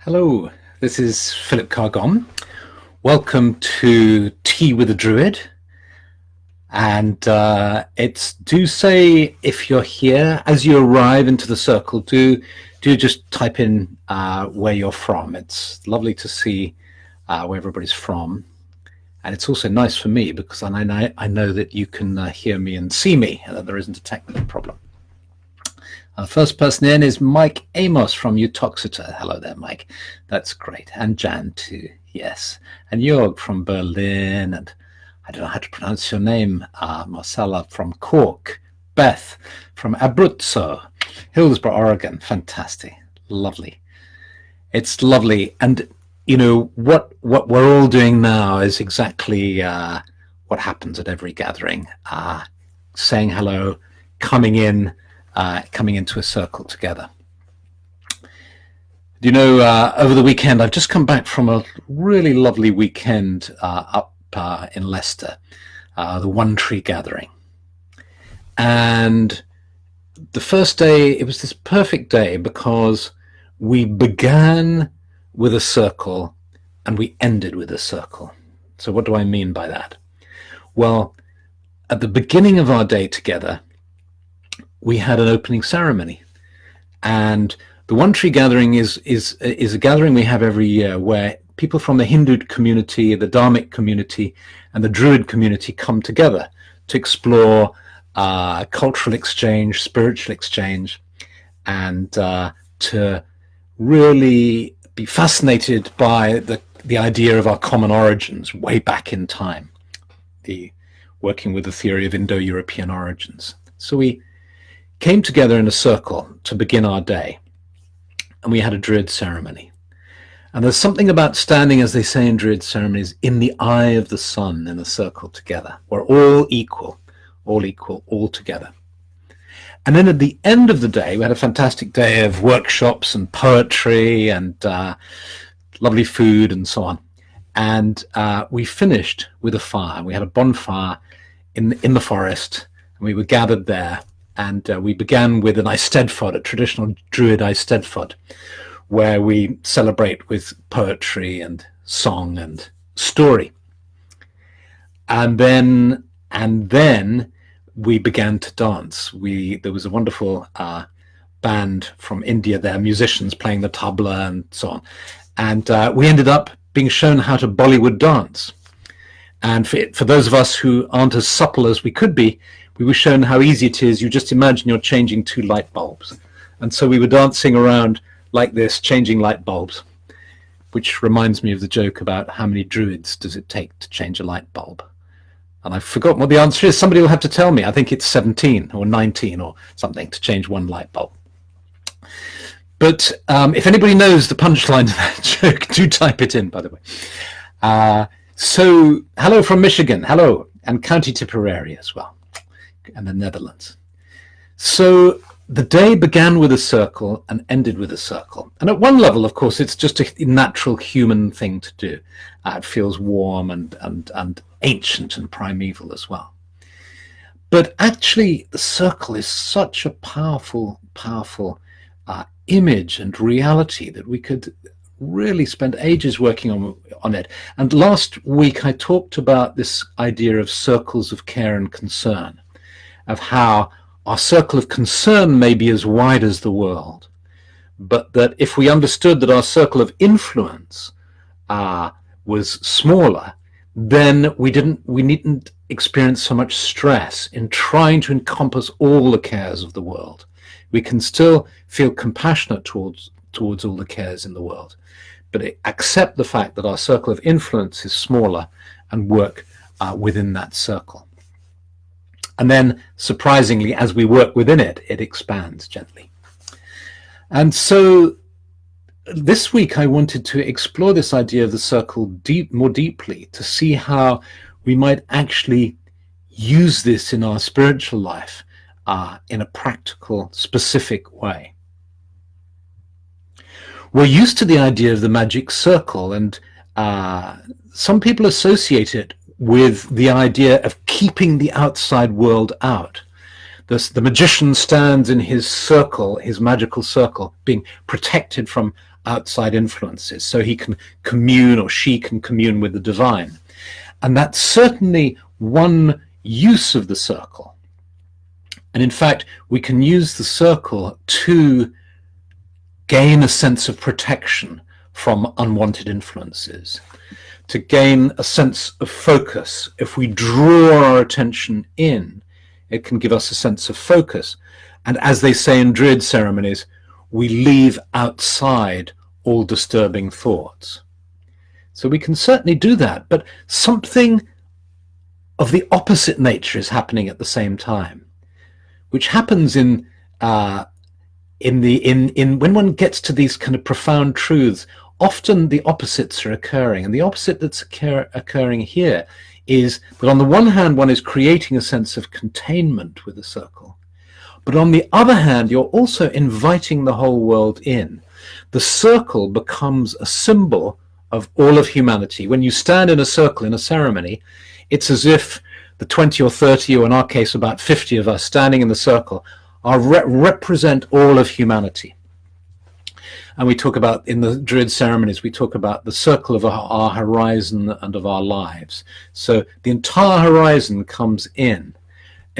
Hello, this is Philip Carr-Gomm. Welcome to Tea with a Druid. And do say if you're here, as you arrive into the circle, do just type in where you're from. It's lovely to see where everybody's from. And it's also nice for me because I know that you can hear me and see me and that there isn't a technical problem. First person in is Mike Amos from Utoxeter. Hello there, Mike. That's great. And Jan too, yes. And Jörg from Berlin. And I don't know how to pronounce your name. Marcella from Cork. Beth from Abruzzo. Hillsborough, Oregon. Fantastic. Lovely. It's lovely. And, you know, what we're all doing now is exactly what happens at every gathering. Saying hello, coming into a circle together. You know, over the weekend, I've just come back from a really lovely weekend up in Leicester, the One Tree Gathering. And the first day, it was this perfect day because we began with a circle and we ended with a circle. So what do I mean by that? Well, at the beginning of our day together, we had an opening ceremony, and the One Tree Gathering is a gathering we have every year where people from the Hindu community, the Dharmic community, and the Druid community come together to explore cultural exchange, spiritual exchange, and to really be fascinated by the idea of our common origins way back in time, working with the theory of Indo-European origins. So we came together in a circle to begin our day, and we had a Druid ceremony. And there's something about standing, as they say in Druid ceremonies, in the eye of the sun in a circle together. We're all equal, all together. And then at the end of the day, we had a fantastic day of workshops and poetry and lovely food and so on. And we finished with a fire. We had a bonfire in the forest, and we were gathered there. And we began with an Eisteddfod, a traditional Druid Eisteddfod, where we celebrate with poetry and song and story. And then we began to dance. There was a wonderful band from India there, musicians playing the tabla and so on. And we ended up being shown how to Bollywood dance. And for those of us who aren't as supple as we could be, we were shown how easy it is. You just imagine you're changing two light bulbs. And so we were dancing around like this, changing light bulbs, which reminds me of the joke about how many druids does it take to change a light bulb? And I've forgotten what the answer is. Somebody will have to tell me. I think it's 17 or 19 or something to change one light bulb. But if anybody knows the punchline to that joke, do type it in, by the way. So hello from Michigan. Hello. And County Tipperary as well. And the Netherlands. So the day began with a circle and ended with a circle. And at one level, of course, it's just a natural human thing to do. It feels warm and ancient and primeval as well. But actually, the circle is such a powerful image and reality that we could really spend ages working on it. And last week, I talked about this idea of circles of care and concern, of how our circle of concern may be as wide as the world, but that if we understood that our circle of influence was smaller, then we needn't experience so much stress in trying to encompass all the cares of the world. We can still feel compassionate towards all the cares in the world, but accept the fact that our circle of influence is smaller and work within that circle. And then, surprisingly, as we work within it, it expands gently. And so this week, I wanted to explore this idea of the circle more deeply, to see how we might actually use this in our spiritual life in a practical, specific way. We're used to the idea of the magic circle, and some people associate it with the idea of keeping the outside world out. The magician stands in his circle, his magical circle, being protected from outside influences, so he can commune, or she can commune, with the divine. And that's certainly one use of the circle. And in fact, we can use the circle to gain a sense of protection from unwanted influences, to gain a sense of focus. If we draw our attention in, it can give us a sense of focus. And as they say in Druid ceremonies, we leave outside all disturbing thoughts. So we can certainly do that, but something of the opposite nature is happening at the same time, which happens when one gets to these kind of profound truths. Often the opposites are occurring, and the opposite that's occurring here is that on the one hand, one is creating a sense of containment with the circle, but on the other hand, you're also inviting the whole world in. The circle becomes a symbol of all of humanity. When you stand in a circle in a ceremony, it's as if the 20 or 30, or in our case about 50 of us standing in the circle, represent all of humanity. And we talk about, in the Druid ceremonies, we talk about the circle of our horizon and of our lives. So the entire horizon comes in.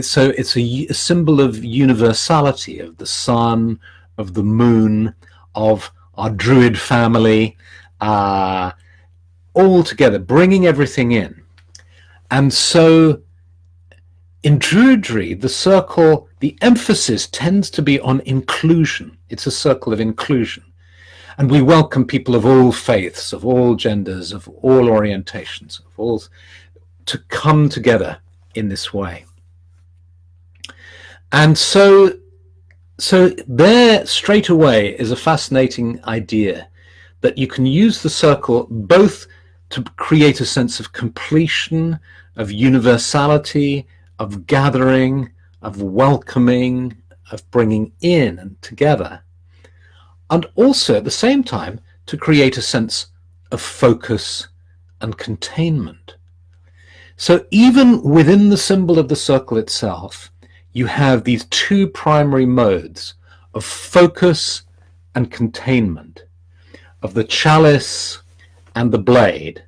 So it's a symbol of universality, of the sun, of the moon, of our Druid family, all together, bringing everything in. And so in Druidry, the circle, the emphasis tends to be on inclusion. It's a circle of inclusion. And we welcome people of all faiths, of all genders, of all orientations, of all, to come together in this way. And so there straight away is a fascinating idea that you can use the circle both to create a sense of completion, of universality, of gathering, of welcoming, of bringing in and together, and also at the same time to create a sense of focus and containment. So even within the symbol of the circle itself, you have these two primary modes of focus and containment, of the chalice and the blade,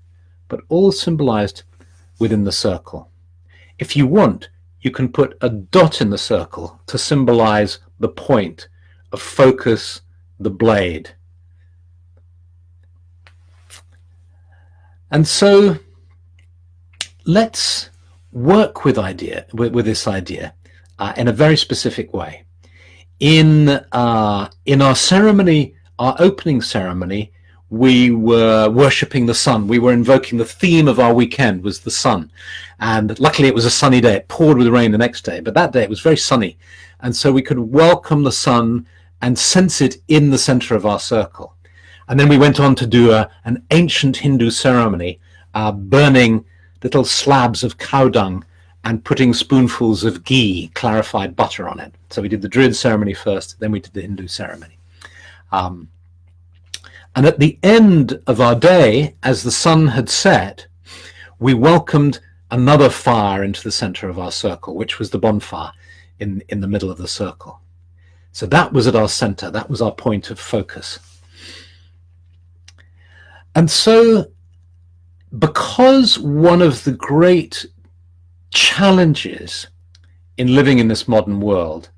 but all symbolized within the circle. If you want, you can put a dot in the circle to symbolize the point of focus, the blade. And so let's work with this idea in a very specific way. In our ceremony, our opening ceremony, we were worshipping the sun. We were invoking the theme of our weekend was the sun. And luckily it was a sunny day. It poured with rain the next day, but that day it was very sunny. And so we could welcome the sun and sense it in the center of our circle. And then we went on to do an ancient Hindu ceremony, burning little slabs of cow dung and putting spoonfuls of ghee, clarified butter, on it. So we did the Druid ceremony first, then we did the Hindu ceremony. And at the end of our day, as the sun had set, we welcomed another fire into the center of our circle, which was the bonfire in the middle of the circle. So that was at our center. That was our point of focus. And so, because one of the great challenges in living in this modern world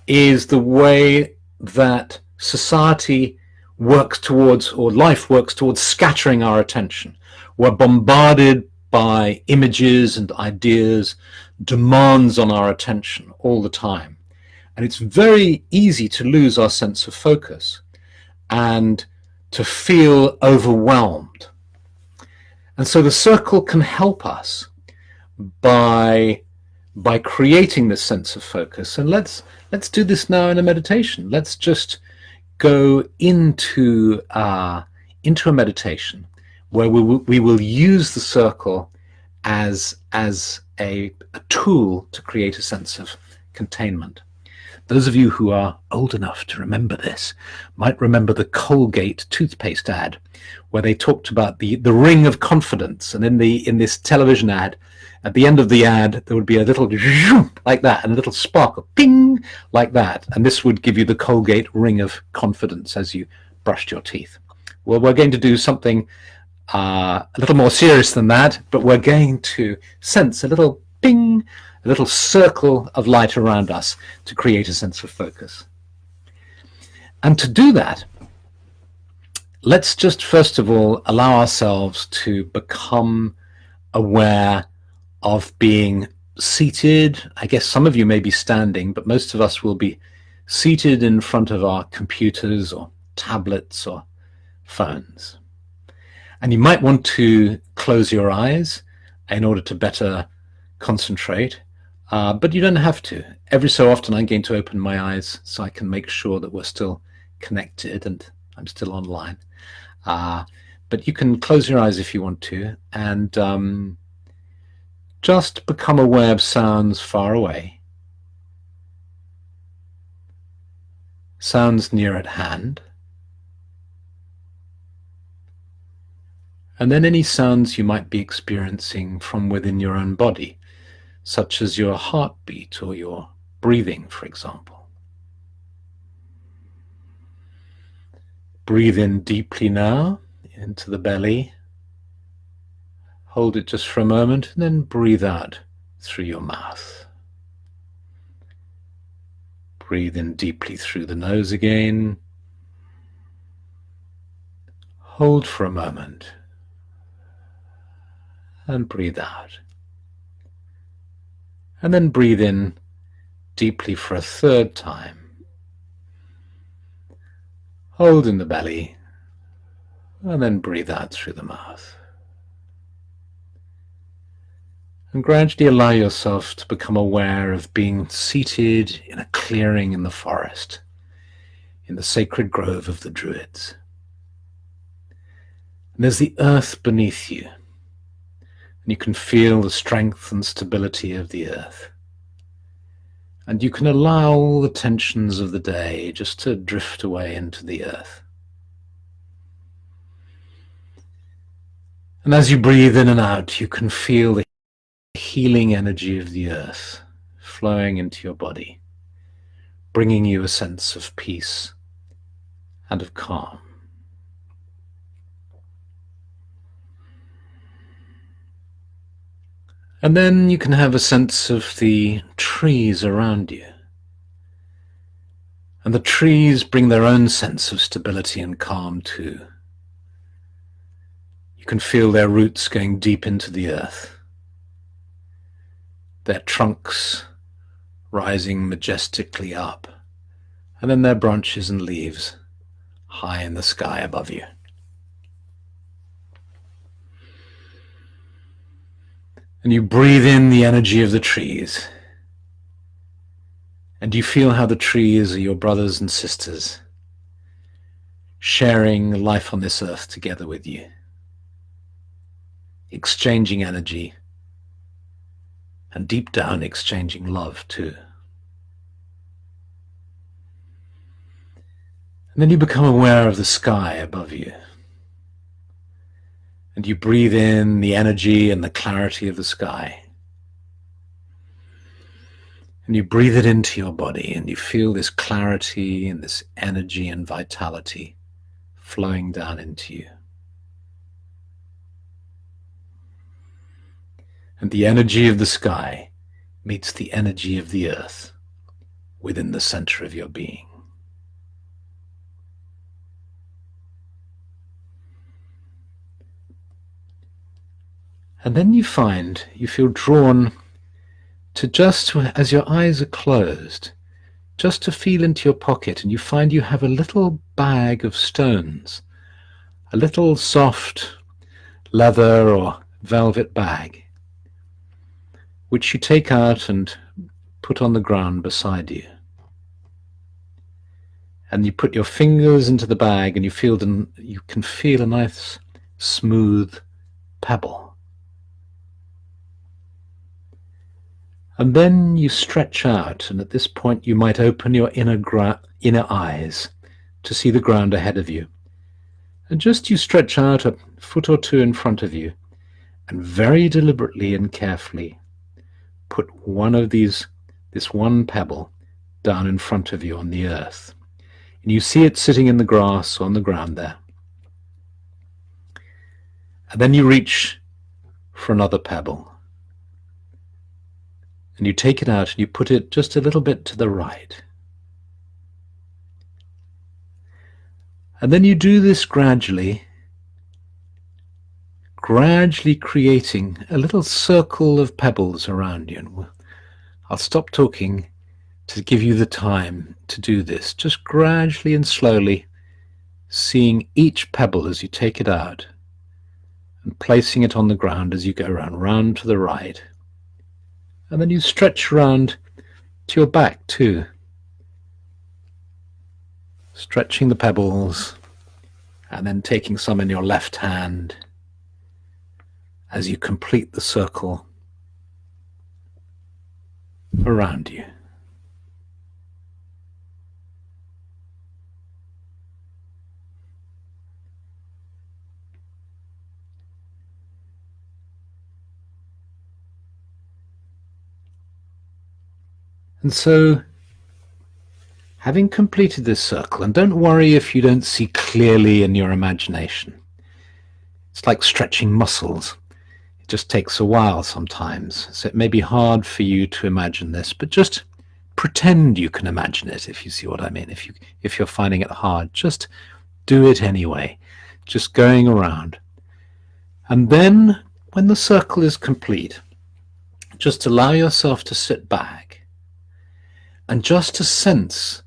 is the way that society works towards, or life works towards, scattering our attention. We're bombarded by images and ideas, demands on our attention all the time. And it's very easy to lose our sense of focus and to feel overwhelmed. And so the circle can help us by creating this sense of focus. And let's do this now in a meditation. Let's just go into a meditation where we will use the circle as a tool to create a sense of containment. Those of you who are old enough to remember this might remember the Colgate toothpaste ad, where they talked about the ring of confidence. And in this television ad, at the end of the ad, there would be a little like that, and a little sparkle, ping, like that. And this would give you the Colgate ring of confidence as you brushed your teeth. Well, we're going to do something a little more serious than that, but we're going to sense a little ping, a little circle of light around us to create a sense of focus. And to do that, let's just first of all allow ourselves to become aware of being seated. I guess some of you may be standing, but most of us will be seated in front of our computers or tablets or phones. And you might want to close your eyes in order to better concentrate, but you don't have to. Every so often I'm going to open my eyes so I can make sure that we're still connected and I'm still online. But you can close your eyes if you want to, and just become aware of sounds far away, sounds near at hand, and then any sounds you might be experiencing from within your own body, such as your heartbeat or your breathing, for example. Breathe in deeply now into the belly. Hold it just for a moment and then breathe out through your mouth. Breathe in deeply through the nose again. Hold for a moment and breathe out. And then breathe in deeply for a third time. Hold in the belly and then breathe out through the mouth. And gradually allow yourself to become aware of being seated in a clearing in the forest, in the sacred grove of the Druids. And there's the earth beneath you, and you can feel the strength and stability of the earth. And you can allow all the tensions of the day just to drift away into the earth. And as you breathe in and out, you can feel the healing energy of the earth flowing into your body, bringing you a sense of peace and of calm. And then you can have a sense of the trees around you. And the trees bring their own sense of stability and calm too. You can feel their roots going deep into the earth, their trunks rising majestically up, and then their branches and leaves high in the sky above you. And you breathe in the energy of the trees, and you feel how the trees are your brothers and sisters, sharing life on this earth together with you, exchanging energy, and deep down exchanging love too. And then you become aware of the sky above you. And you breathe in the energy and the clarity of the sky. And you breathe it into your body, and you feel this clarity and this energy and vitality flowing down into you. And the energy of the sky meets the energy of the earth within the center of your being. And then you feel drawn to, just as your eyes are closed, just to feel into your pocket, and you find you have a little bag of stones, a little soft leather or velvet bag, which you take out and put on the ground beside you. And you put your fingers into the bag, and you can feel a nice smooth pebble. And then you stretch out, and at this point you might open your inner eyes to see the ground ahead of you. And just you stretch out a foot or two in front of you, and very deliberately and carefully put this one pebble down in front of you on the earth. And you see it sitting in the grass or on the ground there. And then you reach for another pebble. And you take it out and you put it just a little bit to the right. And then you do this gradually creating a little circle of pebbles around you. And I'll stop talking to give you the time to do this, just gradually and slowly seeing each pebble as you take it out and placing it on the ground as you go round to the right. And then you stretch around to your back too, stretching the pebbles and then taking some in your left hand as you complete the circle around you. And so, having completed this circle, and don't worry if you don't see clearly in your imagination. It's like stretching muscles. It just takes a while sometimes, so it may be hard for you to imagine this, but just pretend you can imagine it, if you see what I mean. If you're finding it hard, just do it anyway, just going around. And then, when the circle is complete, just allow yourself to sit back and just to sense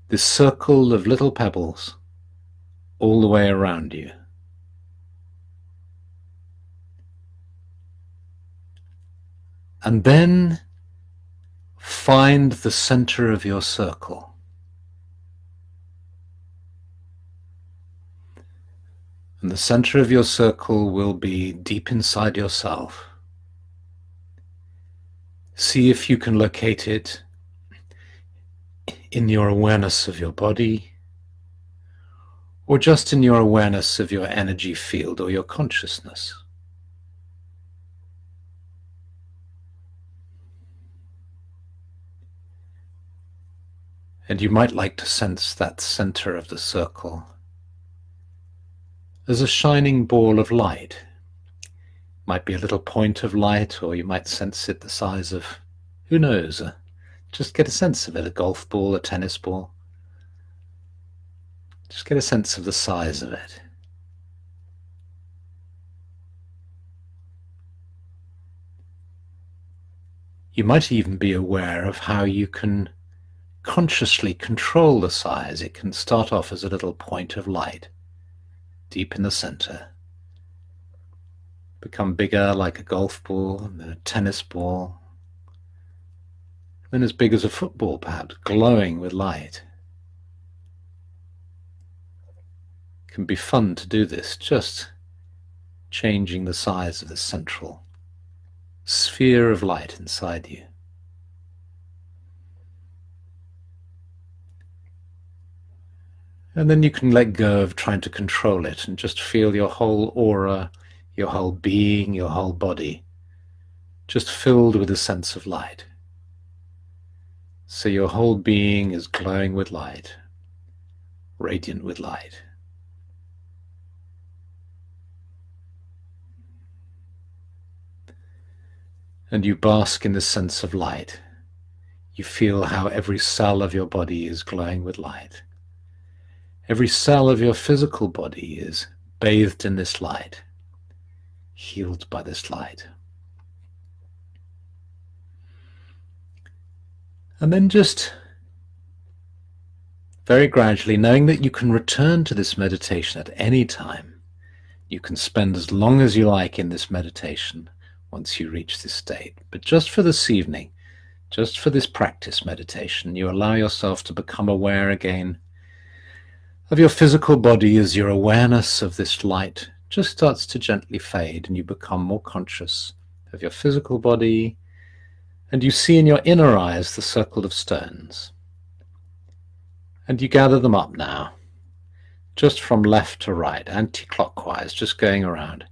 this circle of little pebbles all the way around you. And then find the center of your circle. And the center of your circle will be deep inside yourself. See if you can locate it in your awareness of your body, or just in your awareness of your energy field or your consciousness. And you might like to sense that center of the circle as a shining ball of light. It might be a little point of light, or you might sense it the size of, who knows, just get a sense of it, a golf ball, a tennis ball. Just get a sense of the size of it. You might even be aware of how you can consciously control the size. It can start off as a little point of light, deep in the center, become bigger like a golf ball, and then a tennis ball, then as big as a football, perhaps, glowing with light. It can be fun to do this, just changing the size of the central sphere of light inside you. And then you can let go of trying to control it and just feel your whole aura, your whole being, your whole body just filled with a sense of light. So your whole being is glowing with light, radiant with light. And you bask in the sense of light. You feel how every cell of your body is glowing with light. Every cell of your physical body is bathed in this light, healed by this light. And then just very gradually, knowing that you can return to this meditation at any time. You can spend as long as you like in this meditation once you reach this state. But just for this evening, just for this practice meditation, you allow yourself to become aware again of your physical body as your awareness of this light just starts to gently fade, and you become more conscious of your physical body, and you see in your inner eyes the circle of stones. And you gather them up now, just from left to right, anti-clockwise, just going around,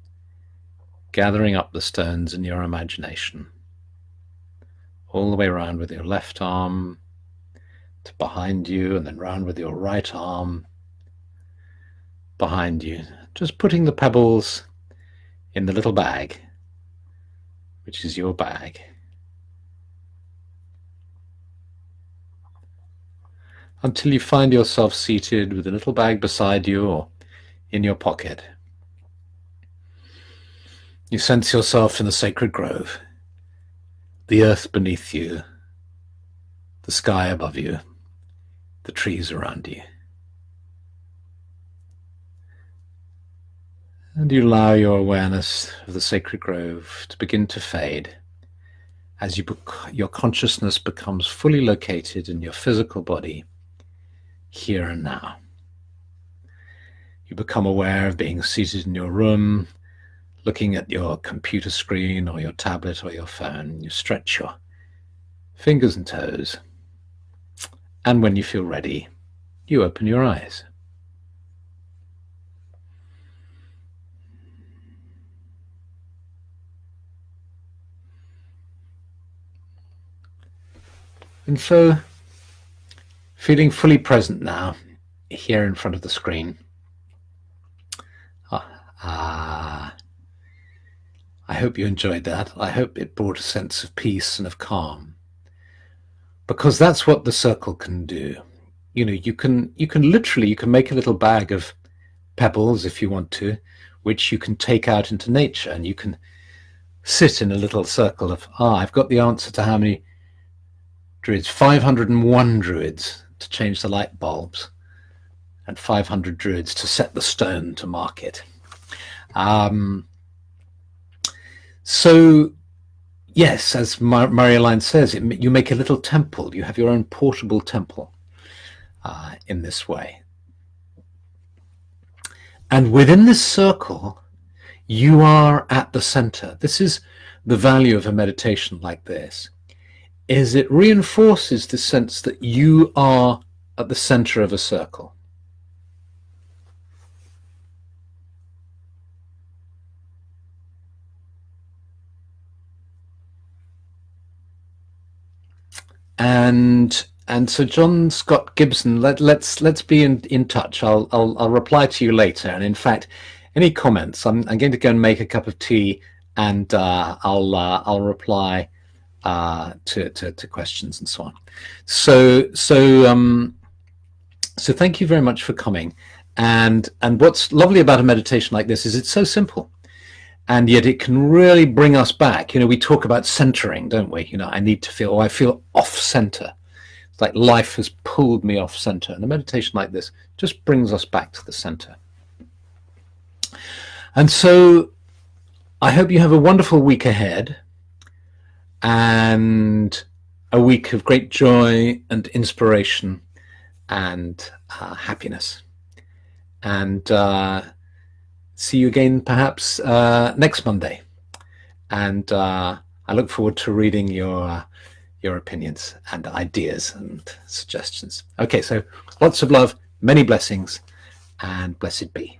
gathering up the stones in your imagination, all the way around with your left arm to behind you, and then round with your right arm behind you, just putting the pebbles in the little bag, which is your bag. Until you find yourself seated with a little bag beside you or in your pocket. You sense yourself in the sacred grove, the earth beneath you, the sky above you, the trees around you. And you allow your awareness of the sacred grove to begin to fade as your consciousness becomes fully located in your physical body, here and now. You become aware of being seated in your room, looking at your computer screen or your tablet or your phone. You stretch your fingers and toes, and when you feel ready, you open your eyes. And so, feeling fully present now, here in front of the screen. I hope you enjoyed that. I hope it brought a sense of peace and of calm, because that's what the circle can do. You know, you can make a little bag of pebbles if you want to, which you can take out into nature, and you can sit in a little circle of, I've got the answer to how many druids, 501 druids to change the light bulbs, and 500 druids to set the stone to mark it. So yes, as Marie-Line says, you make a little temple. You have your own portable temple in this way. And within this circle, you are at the center. This is the value of a meditation like this, is it reinforces the sense that you are at the center of a circle. And so John Scott Gibson, let's be in touch. I'll reply to you later. And in fact, any comments, I'm going to go and make a cup of tea, and I'll reply to questions and so on. So thank you very much for coming. And what's lovely about a meditation like this is it's so simple, and yet it can really bring us back. You know, we talk about centering, don't we? You know, I feel off center. It's like life has pulled me off center. And a meditation like this just brings us back to the center. And so I hope you have a wonderful week ahead, and a week of great joy and inspiration and happiness. And see you again perhaps next Monday. And I look forward to reading your opinions and ideas and suggestions. Okay, so lots of love, many blessings, and blessed be.